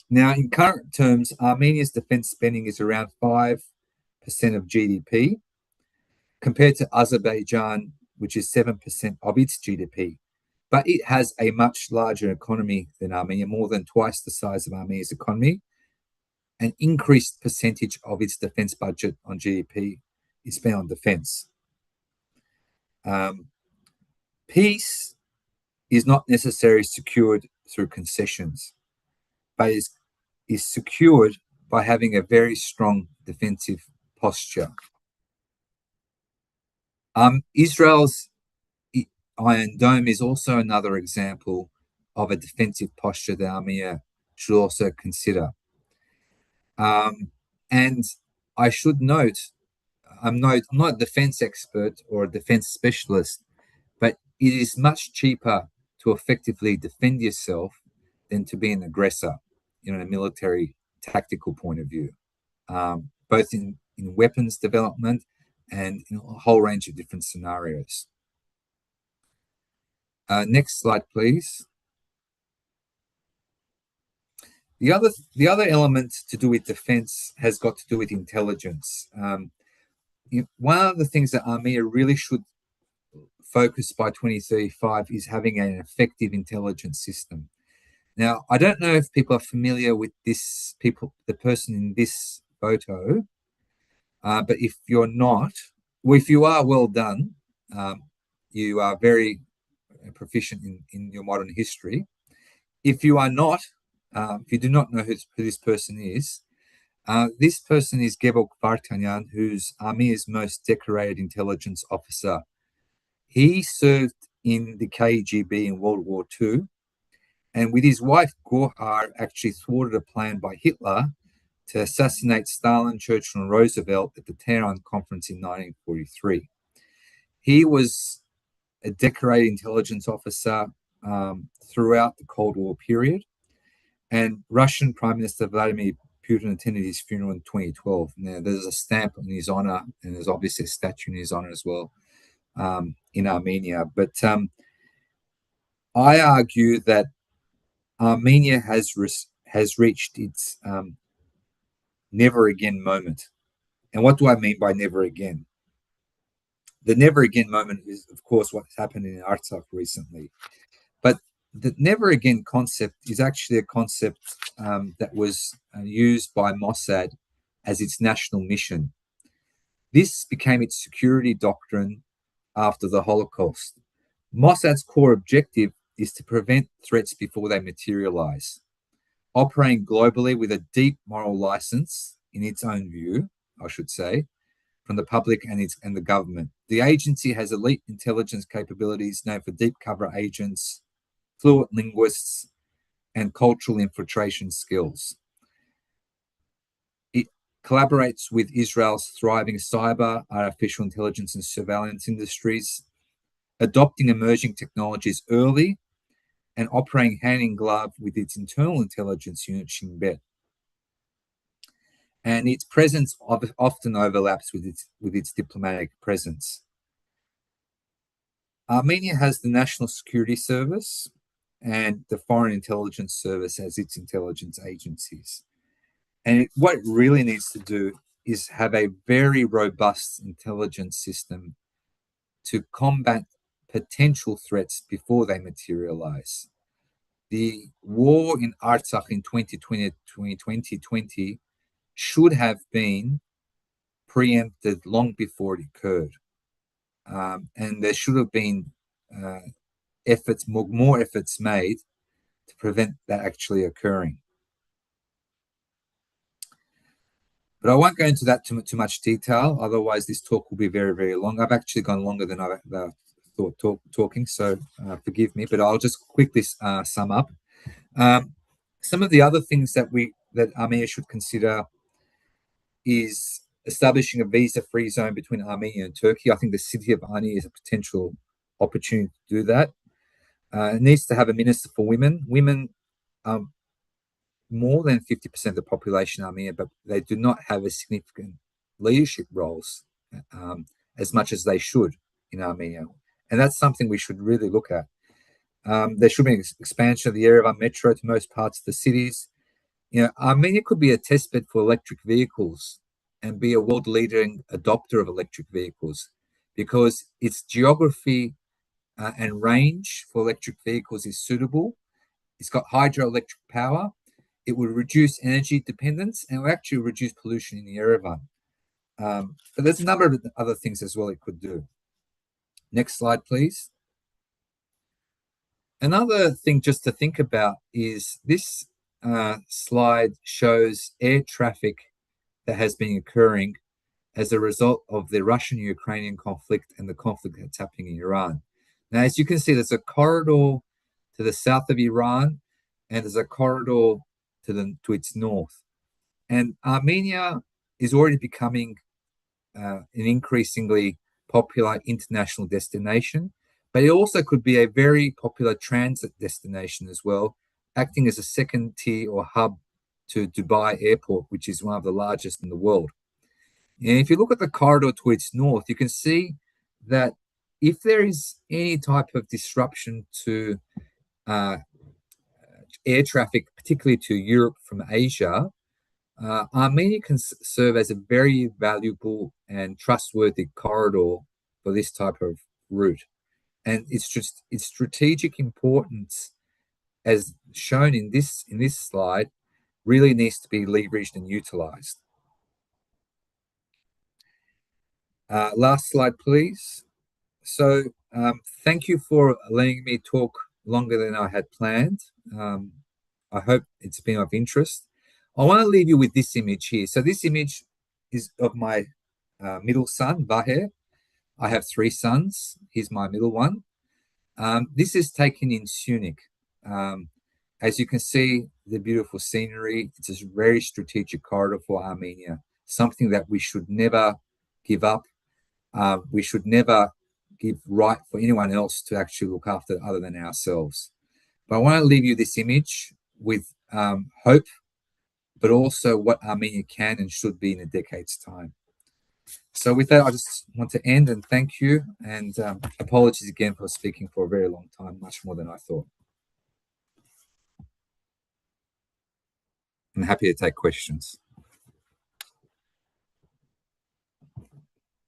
Now, in current terms, Armenia's defense spending is around 5% of GDP, compared to Azerbaijan, which is 7% of its GDP. But it has a much larger economy than Armenia, more than twice the size of Armenia's economy. An increased percentage of its defense budget on GDP is spent on defense. Peace is not necessarily secured through concessions, but is secured by having a very strong defensive posture. Israel's Iron Dome is also another example of a defensive posture that Armenia should also consider. And I should note, I'm not a defense expert or a defense specialist, but it is much cheaper to effectively defend yourself than to be an aggressor in a military tactical point of view, both in weapons development and in a whole range of different scenarios. Next slide, please. The other element to do with defense has got to do with intelligence. One of the things that Armenia really should focus by 2035 is having an effective intelligence system. Now, I don't know if people are familiar with the person in this photo, but if you're not, well, if you are, well done. You are very proficient in your modern history. If you are not, if you do not know who this person is Gebel Vartanyan, who's Armenia's most decorated intelligence officer. He served in the KGB in World War II, and with his wife Gohar actually thwarted a plan by Hitler to assassinate Stalin, Churchill, and Roosevelt at the Tehran Conference in 1943. He was a decorated intelligence officer throughout the Cold War period, and Russian Prime Minister Vladimir Putin attended his funeral in 2012. Now, there's a stamp in his honor, and there's obviously a statue in his honor as well in Armenia. But I argue that Armenia has reached its never again moment. And what do I mean by never again? The never again moment is, of course, what's happened in Artsakh recently. But the never again concept is actually a concept that was used by Mossad as its national mission. This became its security doctrine after the Holocaust. Mossad's core objective is to prevent threats before they materialize, operating globally with a deep moral license, in its own view, I should say, from the public and the government. The agency has elite intelligence capabilities known for deep cover agents, fluent linguists, and cultural infiltration skills. It collaborates with Israel's thriving cyber, artificial intelligence, and surveillance industries, adopting emerging technologies early and operating hand in glove with its internal intelligence unit, Shin Bet. And its presence often overlaps with its diplomatic presence. Armenia has the National Security Service and the Foreign Intelligence Service as its intelligence agencies. And what it really needs to do is have a very robust intelligence system to combat potential threats before they materialize. The war in Artsakh in 2020 should have been preempted long before it occurred. And there should have been more efforts made to prevent that actually occurring. But I won't go into that too much detail. Otherwise, this talk will be very, very long. I've actually gone longer than I thought talking, so forgive me. But I'll just quickly sum up. Some of the other things that Armenia should consider is establishing a visa-free zone between Armenia and Turkey. I think the city of Ani is a potential opportunity to do that. It needs to have a minister for women. Women more than 50% of the population in Armenia, but they do not have a significant leadership roles as much as they should in Armenia. And that's something we should really look at. There should be an expansion of the Yerevan metro to most parts of the cities. Armenia could be a testbed for electric vehicles and be a world-leading adopter of electric vehicles because its geography and range for electric vehicles is suitable. It's got hydroelectric power. It will reduce energy dependence and will actually reduce pollution in the Yerevan. But there's a number of other things as well it could do. Next slide, please. Another thing just to think about is this slide shows air traffic that has been occurring as a result of the Russian-Ukrainian conflict and the conflict that's happening in Iran. Now, as you can see, there's a corridor to the south of Iran and there's a corridor to its north. And Armenia is already becoming an increasingly popular international destination, but it also could be a very popular transit destination as well, acting as a second tier or hub to Dubai Airport, which is one of the largest in the world. And if you look at the corridor to its north, you can see that if there is any type of disruption to air traffic, particularly to Europe from Asia, Armenia can serve as a very valuable and trustworthy corridor for this type of route. And its strategic importance, as shown in this slide, really needs to be leveraged and utilized. Last slide, please. So thank you for letting me talk longer than I had planned. I hope it's been of interest. I want to leave you with this image here. So this image is of my middle son, Vaher. I have 3 sons. He's my middle one. This is taken in Syunik. As you can see, the beautiful scenery. It's a very strategic corridor for Armenia, something that we should never give up. We should never give right for anyone else to actually look after other than ourselves. But I want to leave you this image with hope, but also what Armenia can and should be in a decade's time. So with that, I just want to end and thank you. And apologies again for speaking for a very long time, much more than I thought. I'm happy to take questions.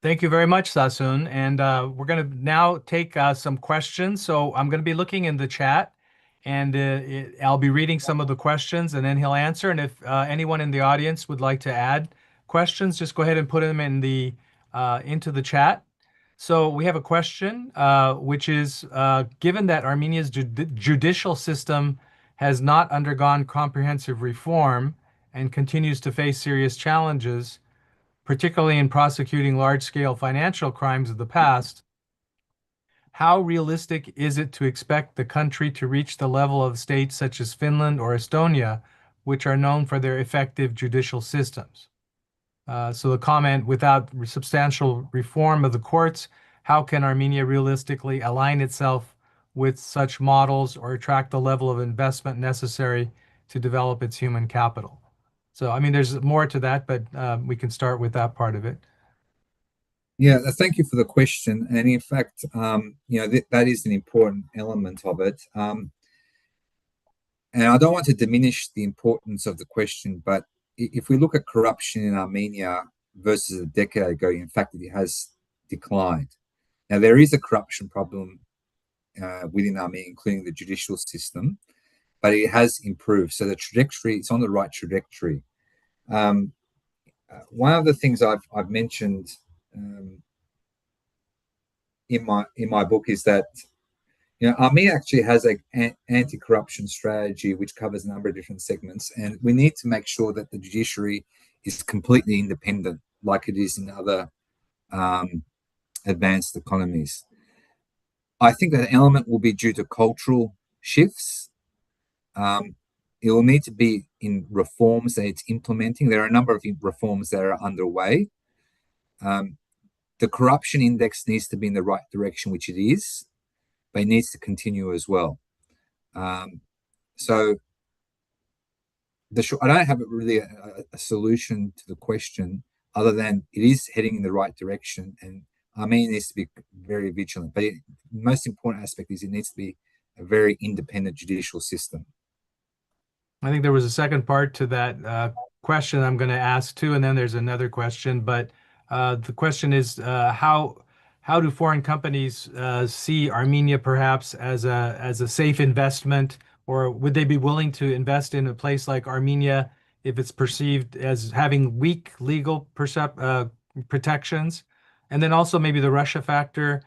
Thank you very much, Sassoon. And we're going to now take some questions. So I'm going to be looking in the chat, and I'll be reading some of the questions, and then he'll answer. And if anyone in the audience would like to add questions, just go ahead and put them in the into the chat. So we have a question, which is, given that Armenia's judicial system has not undergone comprehensive reform and continues to face serious challenges, particularly in prosecuting large-scale financial crimes of the past, how realistic is it to expect the country to reach the level of states such as Finland or Estonia, which are known for their effective judicial systems? So the comment, without substantial reform of the courts, how can Armenia realistically align itself with such models or attract the level of investment necessary to develop its human capital? So, I mean, there's more to that, but we can start with that part of it. Yeah, thank you for the question. And in fact, that is an important element of it. And I don't want to diminish the importance of the question, but if we look at corruption in Armenia versus a decade ago, in fact, it has declined. Now, there is a corruption problem within Armenia, including the judicial system, but it has improved. So the trajectory, it's on the right trajectory. One of the things I've mentioned in my book is that Armenia actually has an anti-corruption strategy which covers a number of different segments, and we need to make sure that the judiciary is completely independent, like it is in other advanced economies. I think that element will be due to cultural shifts. It will need to be in reforms that it's implementing. There are a number of reforms that are underway. The corruption index needs to be in the right direction, which it is, but it needs to continue as well. So I don't have really a solution to the question other than it is heading in the right direction, and Armenia needs to be very vigilant. But the most important aspect is it needs to be a very independent judicial system. I think there was a second part to that question I'm going to ask too, and then there's another question. But the question is, how do foreign companies see Armenia perhaps as a safe investment, or would they be willing to invest in a place like Armenia if it's perceived as having weak legal protections? And then also maybe the Russia factor,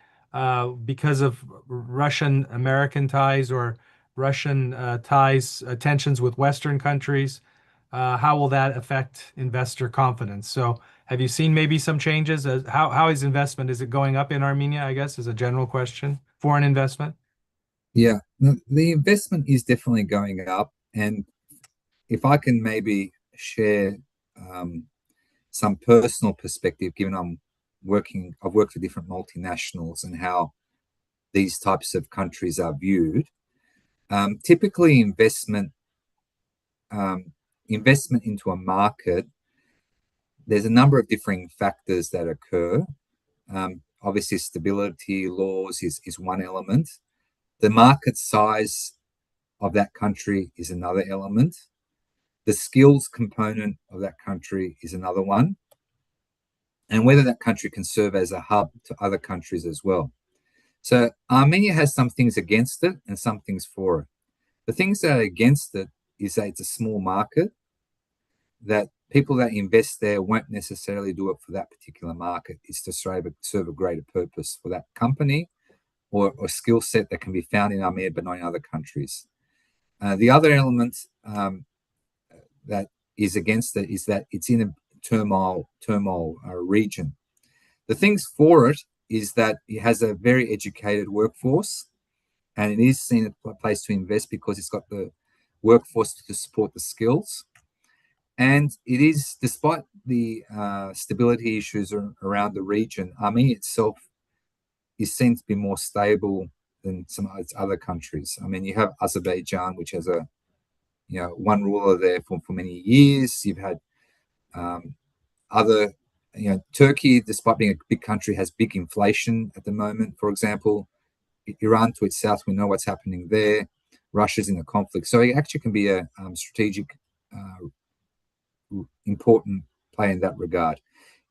because of Russian American ties or Russian ties, tensions with Western countries. How will that affect investor confidence? So, have you seen maybe some changes? How is investment? Is it going up in Armenia, I guess, is a general question? Foreign investment? Yeah, the investment is definitely going up. And if I can maybe share some personal perspective, given I've worked for different multinationals and how these types of countries are viewed. Typically, investment into a market, there's a number of differing factors that occur. Obviously, stability, laws is one element. The market size of that country is another element. The skills component of that country is another one. And whether that country can serve as a hub to other countries as well. So Armenia has some things against it and some things for it. The things that are against it is that it's a small market, that people that invest there won't necessarily do it for that particular market. It's to serve a greater purpose for that company or a skill set that can be found in Armenia but not in other countries. The other element that is against it is that it's in a turmoil region. The things for it is that it has a very educated workforce, and it is seen a place to invest because it's got the workforce to support the skills. And it is, despite the stability issues around the region, Armenia itself is seen to be more stable than some of its other countries. I mean, you have Azerbaijan, which has one ruler there for many years. You've had other, Turkey, despite being a big country, has big inflation at the moment. For example, Iran to its south, we know what's happening there. Russia's in a conflict. So it actually can be a strategic, important play in that regard.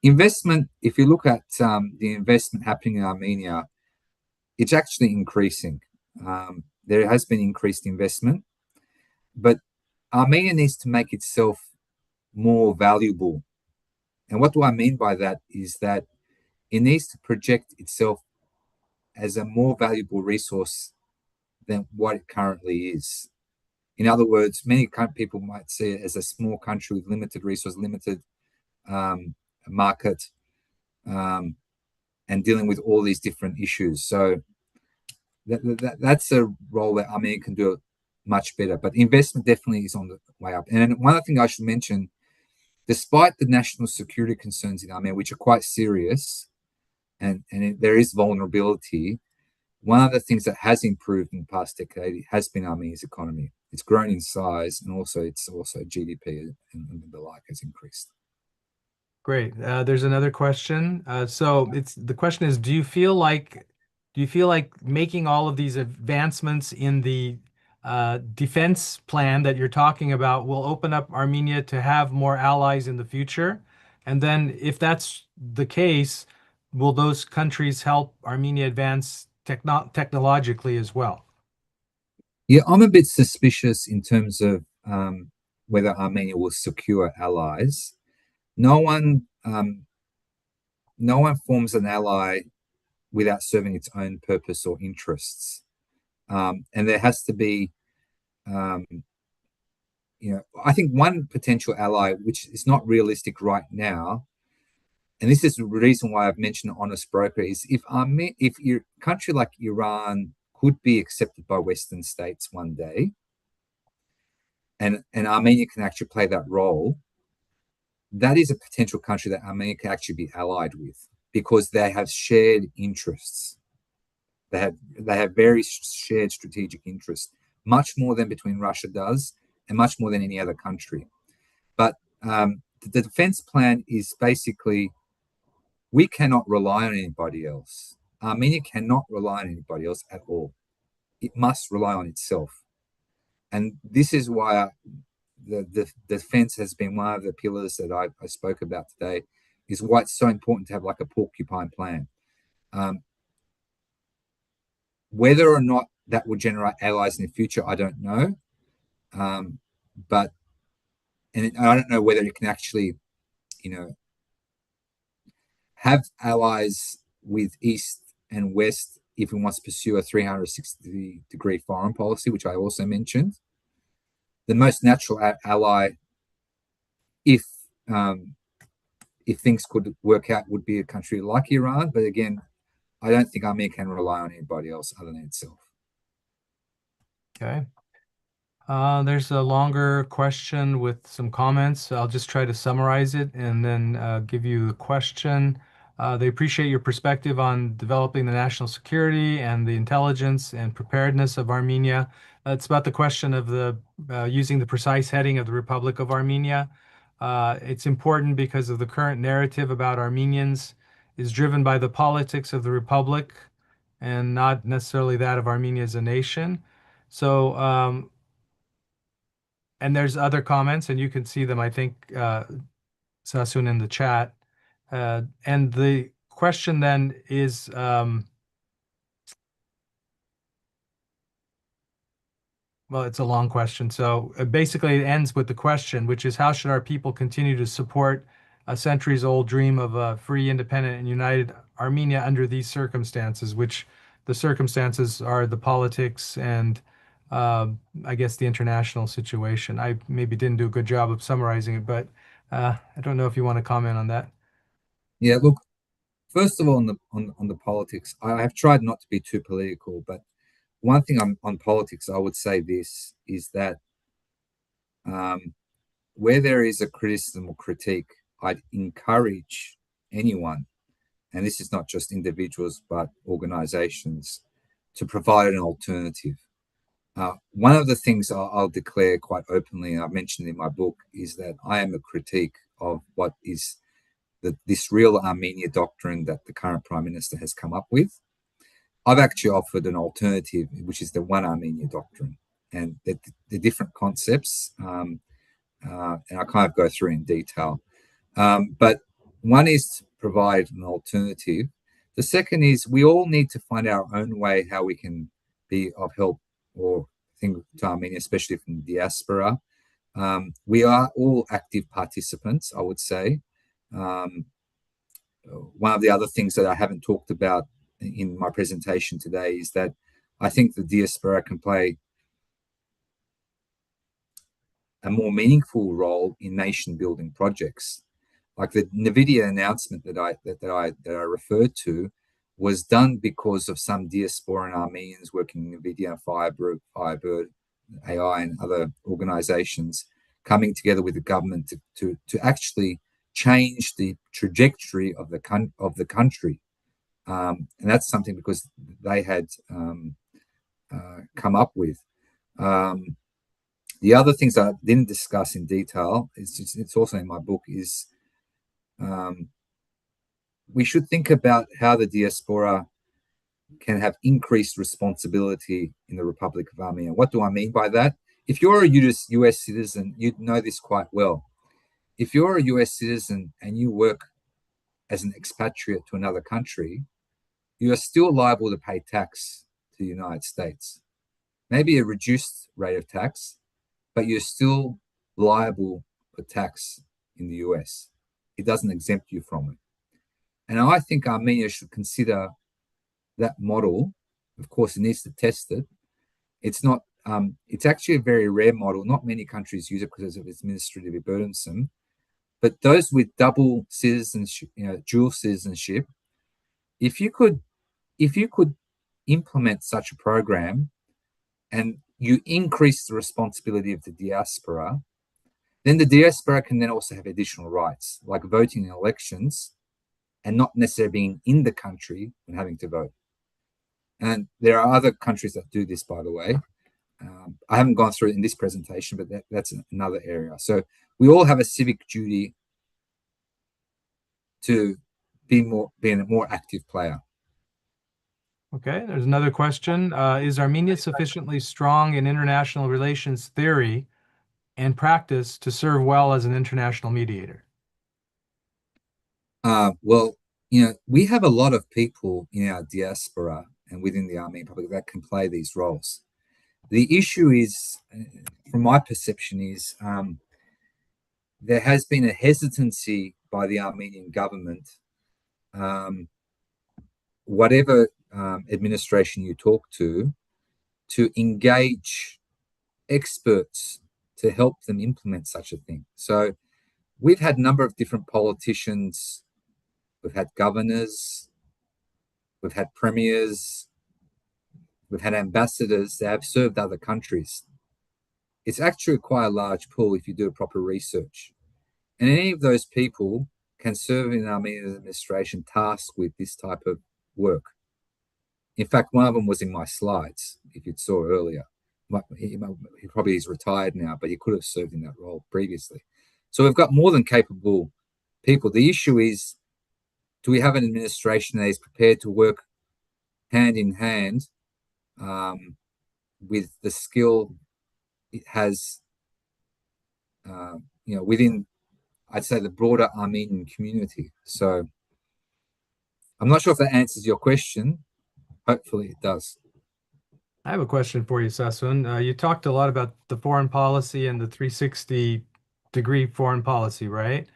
Investment, if you look at the investment happening in Armenia, it's actually increasing. There has been increased investment, but Armenia needs to make itself more valuable. And what do I mean by that is that it needs to project itself as a more valuable resource than what it currently is. In other words, many people might see it as a small country with limited resource, limited market, and dealing with all these different issues. So that's a role that Armenia can do much better. But investment definitely is on the way up. And one other thing I should mention, despite the national security concerns in Armenia, which are quite serious, and there is vulnerability, one of the things that has improved in the past decade has been Armenia's economy. It's grown in size, and also GDP and the like has increased. Great. There's another question. So the question is, do you feel like making all of these advancements in the defense plan that you're talking about will open up Armenia to have more allies in the future? And then if that's the case, will those countries help Armenia advance technologically as well? Yeah, I'm a bit suspicious in terms of whether Armenia will secure allies. No one, no one forms an ally without serving its own purpose or interests, and there has to be, I think one potential ally, which is not realistic right now, and this is the reason why I've mentioned honest broker, is if your country like Iran could be accepted by Western states one day, and Armenia can actually play that role, that is a potential country that Armenia can actually be allied with because they have shared interests. They have very shared strategic interests, much more than between Russia does, and much more than any other country. But the defense plan is basically, we cannot rely on anybody else. Armenia cannot rely on anybody else at all. It must rely on itself. And this is why the defense has been one of the pillars that I spoke about today, is why it's so important to have like a porcupine plan. Whether or not that will generate allies in the future, I don't know. But I don't know whether it can actually, have allies with East and West if it wants to pursue a 360-degree foreign policy, which I also mentioned. The most natural ally, if things could work out, would be a country like Iran. But again, I don't think Armenia can rely on anybody else other than itself. Okay. There's a longer question with some comments. I'll just try to summarize it and then give you the question. They appreciate your perspective on developing the national security and the intelligence and preparedness of Armenia. It's about the question of using the precise heading of the Republic of Armenia. It's important because of the current narrative about Armenians is driven by the politics of the Republic and not necessarily that of Armenia as a nation. So, and there's other comments, and you can see them, I think, Sassoon, in the chat. And the question then is, well, it's a long question. So basically, it ends with the question, which is, how should our people continue to support a centuries-old dream of a free, independent, and united Armenia under these circumstances, which the circumstances are the politics and I guess the international situation. I maybe didn't do a good job of summarizing it, but I don't know if you want to comment on that. Yeah, look, first of all, on the politics, I have tried not to be too political, but one thing on politics, I would say this is that where there is a criticism or critique, I'd encourage anyone, and this is not just individuals but organizations, to provide an alternative. One of the things I'll declare quite openly, and I've mentioned in my book, is that I am a critique of what is this real Armenia doctrine that the current Prime Minister has come up with. I've actually offered an alternative, which is the One Armenia doctrine, and the different concepts, and I kind of go through in detail. But one is to provide an alternative. The second is we all need to find our own way how we can be of help or think to Armenia, especially from the diaspora. We are all active participants, I would say. one of the other things that I haven't talked about in my presentation today is that I think the diaspora can play a more meaningful role in nation building projects. Like the NVIDIA announcement that I referred to was done because of some diasporan Armenians working in NVIDIA, Firebird AI, and other organizations coming together with the government to actually change the trajectory of the country. And that's something because they had come up with. The other things I didn't discuss in detail, it's also in my book, is we should think about how the diaspora can have increased responsibility in the Republic of Armenia. What do I mean by that? If you're a US citizen, you'd know this quite well. If you're a US citizen and you work as an expatriate to another country, you are still liable to pay tax to the United States. Maybe a reduced rate of tax, but you're still liable for tax in the US. It doesn't exempt you from it. And I think Armenia should consider that model. Of course, it needs to test it. It's not. It's actually a very rare model. Not many countries use it because of its administratively burdensome. But those with double citizenship, dual citizenship, if you could implement such a program and you increase the responsibility of the diaspora, then the diaspora can then also have additional rights, like voting in elections and not necessarily being in the country and having to vote. And there are other countries that do this, by the way. I haven't gone through it in this presentation, but that's another area. So we all have a civic duty to being a more active player. Okay, there's another question. Is Armenia sufficiently strong in international relations theory and practice to serve well as an international mediator? Well, we have a lot of people in our diaspora and within the Armenian public that can play these roles. The issue is, from my perception, is there has been a hesitancy by the Armenian government, whatever administration you talk to engage experts to help them implement such a thing. So we've had a number of different politicians, we've had governors, we've had premiers, we've had ambassadors that have served other countries. It's actually quite a large pool if you do proper research. And any of those people can serve in Armenian administration tasked with this type of work. In fact, one of them was in my slides, if you saw earlier. He probably is retired now, but he could have served in that role previously. So we've got more than capable people. The issue is, do we have an administration that is prepared to work hand in hand with the skill it has, within, I'd say, the broader Armenian community. So I'm not sure if that answers your question. Hopefully it does. I have a question for you, Sassoon. You talked a lot about the foreign policy and the 360-degree foreign policy, right?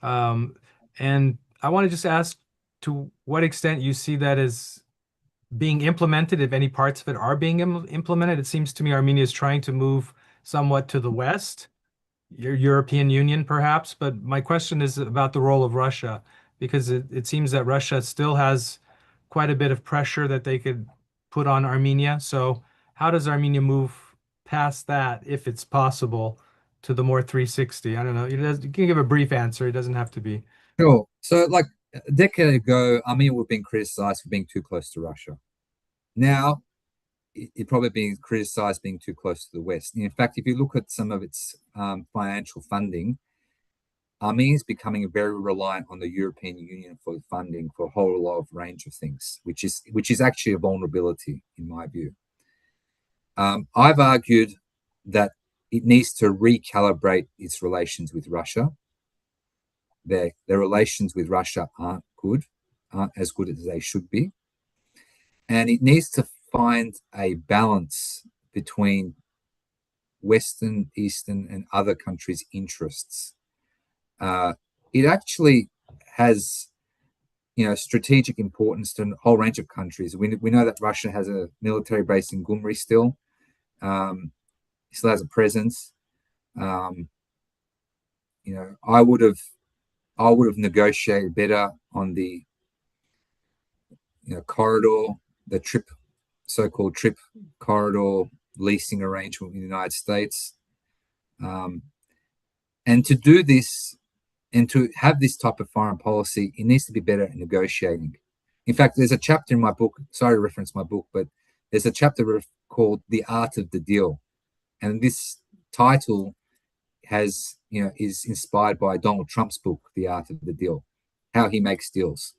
And I want to just ask to what extent you see that as being implemented, if any parts of it are being implemented. It seems to me Armenia is trying to move somewhat to the West, your European Union perhaps, but my question is about the role of Russia, because it seems that Russia still has quite a bit of pressure that they could put on Armenia. So how does Armenia move past that, if it's possible, to the more 360? I don't know. You can give a brief answer. It doesn't have to be. Sure. So like a decade ago, Armenia was being criticized for being too close to Russia. Now, it's probably being criticized being too close to the West. In fact, if you look at some of its financial funding, Armenia is becoming very reliant on the European Union for funding for a whole lot of range of things, which is actually a vulnerability in my view. I've argued that it needs to recalibrate its relations with Russia. Their relations with Russia aren't as good as they should be. And it needs to find a balance between Western, Eastern, and other countries' interests. It actually has strategic importance to a whole range of countries. We know that Russia has a military base in Gyumri still. It still has a presence. Um, I would have negotiated better on the corridor, the so-called trip corridor leasing arrangement with the United States. And to do this and to have this type of foreign policy, it needs to be better at negotiating. In fact, there's a chapter in my book, sorry to reference my book, but there's a chapter called The Art of the Deal. And this title is inspired by Donald Trump's book, The Art of the Deal, how he makes deals.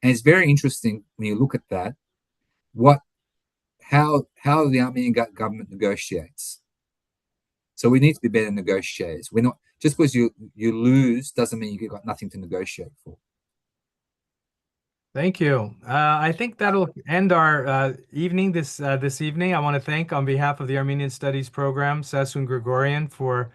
And it's very interesting when you look at that, how the Armenian government negotiates. So we need to be better negotiators. We're not just because you lose doesn't mean you've got nothing to negotiate for. Thank you. I think that'll end our evening this evening. I want to thank, on behalf of the Armenian Studies program, Sassoon Grigorian for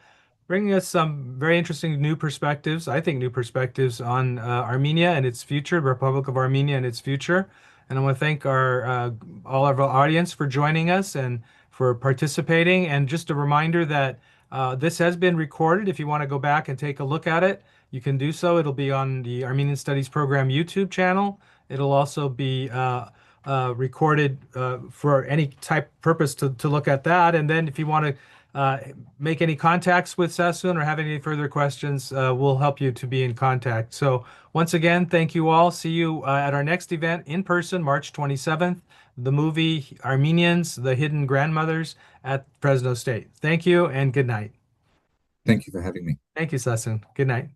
bringing us some very interesting new perspectives, I think new perspectives on Armenia and its future, the Republic of Armenia and its future. And I want to thank all of our audience for joining us and for participating. And just a reminder that this has been recorded. If you want to go back and take a look at it, you can do so. It'll be on the Armenian Studies Program YouTube channel. It'll also be recorded for any type purpose to look at that. And then if you want to make any contacts with Sassoon or have any further questions, we'll help you to be in contact. So once again, thank you all. See you at our next event in person, March 27th, the movie Armenians, The Hidden Grandmothers at Fresno State. Thank you and good night. Thank you for having me. Thank you, Sassoon. Good night.